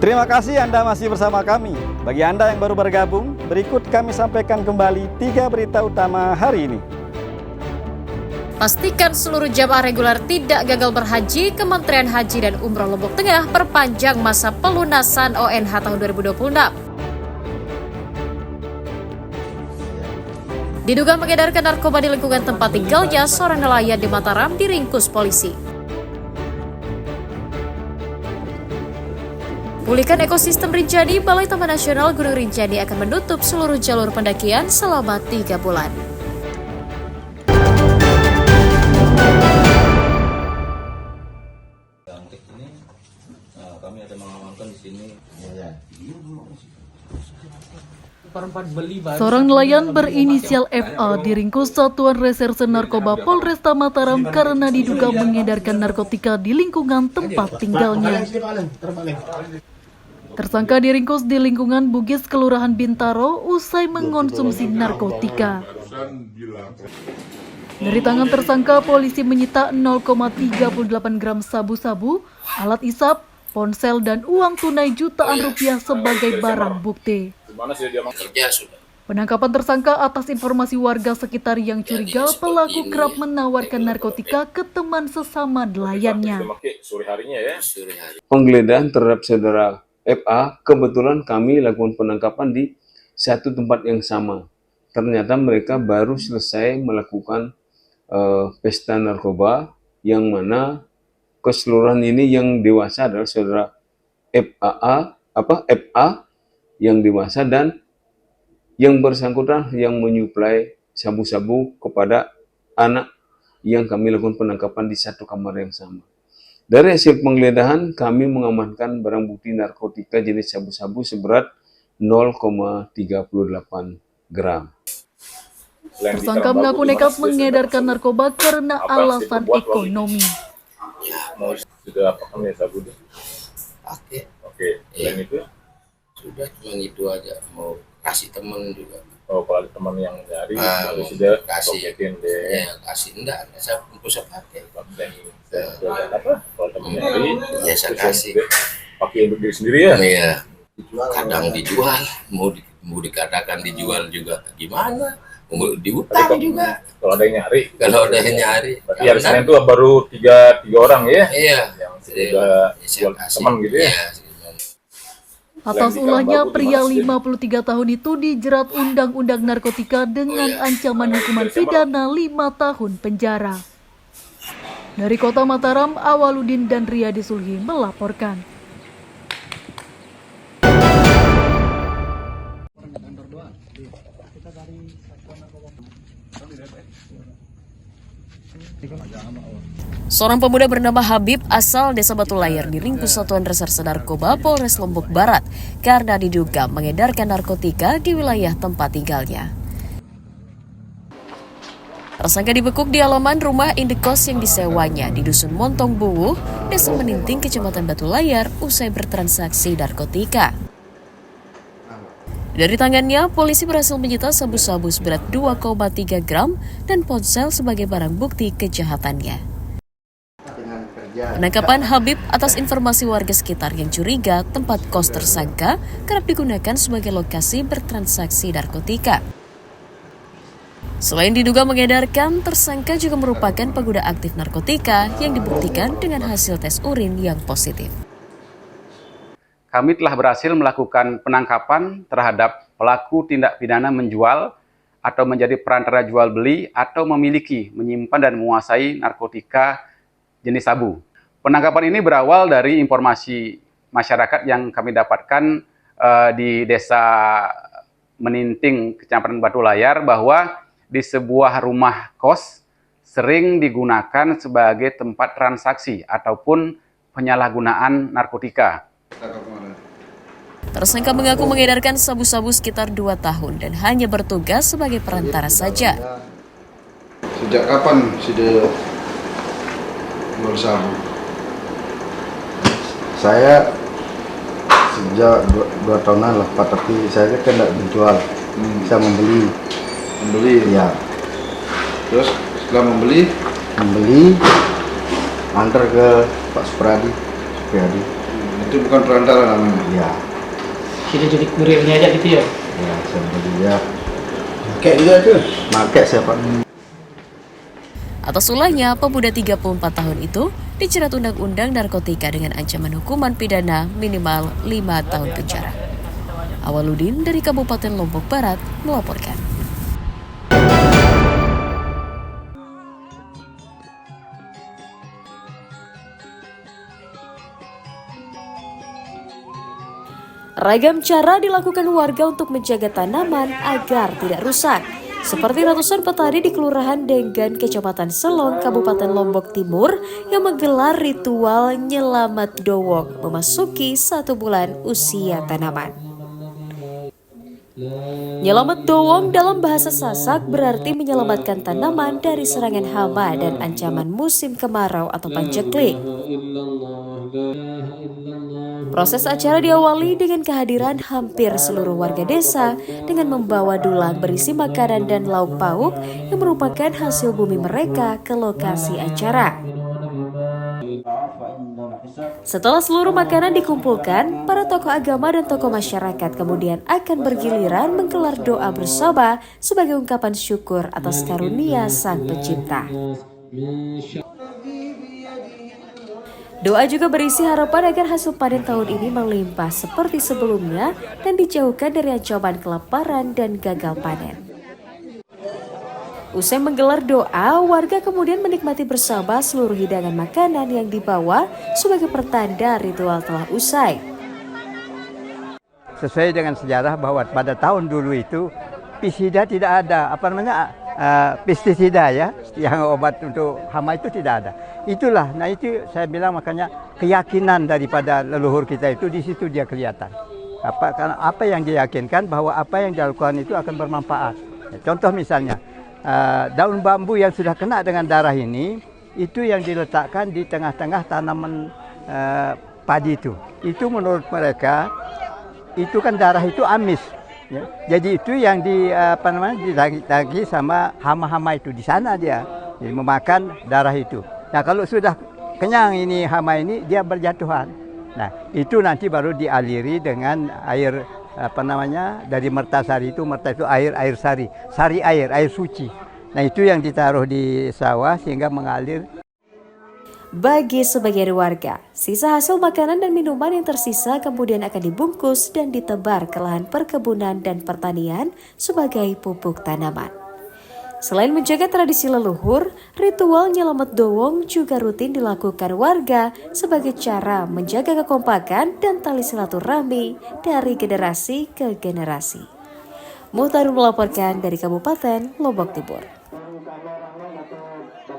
Terima kasih Anda masih bersama kami. Bagi Anda yang baru bergabung, berikut kami sampaikan kembali 3 berita utama hari ini. Pastikan seluruh jamaah reguler tidak gagal berhaji. Kementerian Haji dan Umroh Lombok Tengah perpanjang masa pelunasan ONH tahun 2026. Diduga mengedarkan narkoba di lingkungan tempat tinggalnya, seorang nelayan di Mataram diringkus polisi. Pulihkan ekosistem Rinjani, Balai Taman Nasional Gunung Rinjani akan menutup seluruh jalur pendakian selama 3 bulan. Kami akan mengamankan di sini. Seorang nelayan berinisial FA diringkus Satuan Reserse Narkoba Polresta Mataram karena diduga mengedarkan narkotika di lingkungan tempat tinggalnya. Tersangka diringkus di lingkungan Bugis, Kelurahan Bintaro, usai mengonsumsi narkotika. Dari tangan tersangka, polisi menyita 0,38 gram sabu-sabu, alat isap, ponsel, dan uang tunai jutaan rupiah sebagai barang bukti. Penangkapan tersangka atas informasi warga sekitar yang curiga pelaku kerap menawarkan narkotika ke teman sesama nelayannya. Penggeledahan terhadap saudara FA, kebetulan kami lakukan penangkapan di satu tempat yang sama. Ternyata mereka baru selesai melakukan pesta narkoba, yang mana keseluruhan ini yang dewasa adalah saudara FA yang dewasa, dan yang bersangkutan yang menyuplai sabu-sabu kepada anak yang kami lakukan penangkapan di satu kamar yang sama. Dari hasil penggeledahan, kami mengamankan barang bukti narkotika jenis sabu-sabu seberat 0,38 gram. Tersangka mengaku nekat mengedarkan narkoba karena alasan ekonomi. Sudah apa kami sabu? Pakai. Oke. Selain itu? Sudah cuma itu aja, mau kasih temen juga. Oh, kalau ada teman yang nyari, sudah kasih. deh. Ya, kasih enggak, saya pakai. Apa? Kalau teman nyari, Ya saya kasih. pakai untuk diri sendiri ya? Iya. Kadang dijual, mau dikatakan dijual juga gimana? Mau diutang juga. Kalau ada yang nyari. Kalau ada yang nyari. Berarti hari Senin itu baru tiga orang ya? Iya. Yang sudah jual teman gitu ya? Iya. Atas ulahnya, pria 53 tahun itu dijerat Undang-Undang Narkotika dengan ancaman hukuman pidana 5 tahun penjara. Dari Kota Mataram, Awaludin dan Riyadi Sulhi melaporkan. Seorang pemuda bernama Habib asal Desa Batu Layar diringkus Satuan Reserse Narkoba Polres Lombok Barat karena diduga mengedarkan narkotika di wilayah tempat tinggalnya. Tersangka dibekuk di halaman rumah indekos yang disewanya di Dusun Montong Buwu, Desa Meninting, Kecamatan Batu Layar, usai bertransaksi narkotika. Dari tangannya, polisi berhasil menyita sabu-sabu seberat 2,3 gram dan ponsel sebagai barang bukti kejahatannya. Penangkapan Habib atas informasi warga sekitar yang curiga tempat kos tersangka kerap digunakan sebagai lokasi bertransaksi narkotika. Selain diduga mengedarkan, tersangka juga merupakan pengguna aktif narkotika yang dibuktikan dengan hasil tes urin yang positif. Kami telah berhasil melakukan penangkapan terhadap pelaku tindak pidana menjual atau menjadi perantara jual beli atau memiliki, menyimpan dan menguasai narkotika jenis sabu. Penangkapan ini berawal dari informasi masyarakat yang kami dapatkan di Desa Meninting, Kecamatan Batu Layar, bahwa di sebuah rumah kos sering digunakan sebagai tempat transaksi ataupun penyalahgunaan narkotika. Tersangka mengaku mengedarkan sabu-sabu sekitar 2 tahun dan hanya bertugas sebagai perantara saja. Sejak kapan sudah jual sabu? Saya sejak 2 tahunan lah, Pak, tapi saya kan tidak menjual, saya membeli. Membeli? Ya. Terus setelah membeli, antar ke Pak Supriyadi. Itu bukan perantara namanya. Iya. Jadi kurirnya aja gitu ya? Ya, saya lihat. Pakai juga tuh. Pakai siapa? Atas ulahnya, pemuda 34 tahun itu dijerat Undang-Undang Narkotika dengan ancaman hukuman pidana minimal 5 tahun penjara. Awaludin dari Kabupaten Lombok Barat melaporkan. Ragam cara dilakukan warga untuk menjaga tanaman agar tidak rusak. Seperti ratusan petani di Kelurahan Denggan, Kecamatan Selong, Kabupaten Lombok Timur yang menggelar ritual nyelamat dowong memasuki 1 bulan usia tanaman. Nyelamat dowong dalam bahasa Sasak berarti menyelamatkan tanaman dari serangan hama dan ancaman musim kemarau atau panceklik. Proses acara diawali dengan kehadiran hampir seluruh warga desa dengan membawa dulang berisi makanan dan lauk pauk yang merupakan hasil bumi mereka ke lokasi acara. Setelah seluruh makanan dikumpulkan, para tokoh agama dan tokoh masyarakat kemudian akan bergiliran menggelar doa bersama sebagai ungkapan syukur atas karunia Sang Pencipta. Doa juga berisi harapan agar hasil panen tahun ini melimpah seperti sebelumnya dan dijauhkan dari ancaman kelaparan dan gagal panen. Usai menggelar doa, warga kemudian menikmati bersama seluruh hidangan makanan yang dibawa sebagai pertanda ritual telah usai. Sesuai dengan sejarah bahwa pada tahun dulu itu pestisida tidak ada, pestisida ya, yang obat untuk hama itu tidak ada. Itulah, nah itu saya bilang makanya keyakinan daripada leluhur kita itu di situ dia kelihatan. Apa yang dia yakinkan bahwa apa yang dilakukan itu akan bermanfaat. Contoh misalnya, daun bambu yang sudah kena dengan darah ini, itu yang diletakkan di tengah-tengah tanaman padi itu. Itu menurut mereka, itu kan darah itu amis. Ya. Jadi itu yang ditagi sama hama-hama itu. Di sana dia jadi memakan darah itu. Nah kalau sudah kenyang ini hama ini, dia berjatuhan. Nah itu nanti baru dialiri dengan air dari mertasari itu, air sari air suci. Nah itu yang ditaruh di sawah sehingga mengalir. Bagi sebagian warga, sisa hasil makanan dan minuman yang tersisa kemudian akan dibungkus dan ditebar ke lahan perkebunan dan pertanian sebagai pupuk tanaman. Selain menjaga tradisi leluhur, ritual nyelamat dowong juga rutin dilakukan warga sebagai cara menjaga kekompakan dan tali silaturahmi dari generasi ke generasi. Muhtarul melaporkan dari Kabupaten Lombok Timur.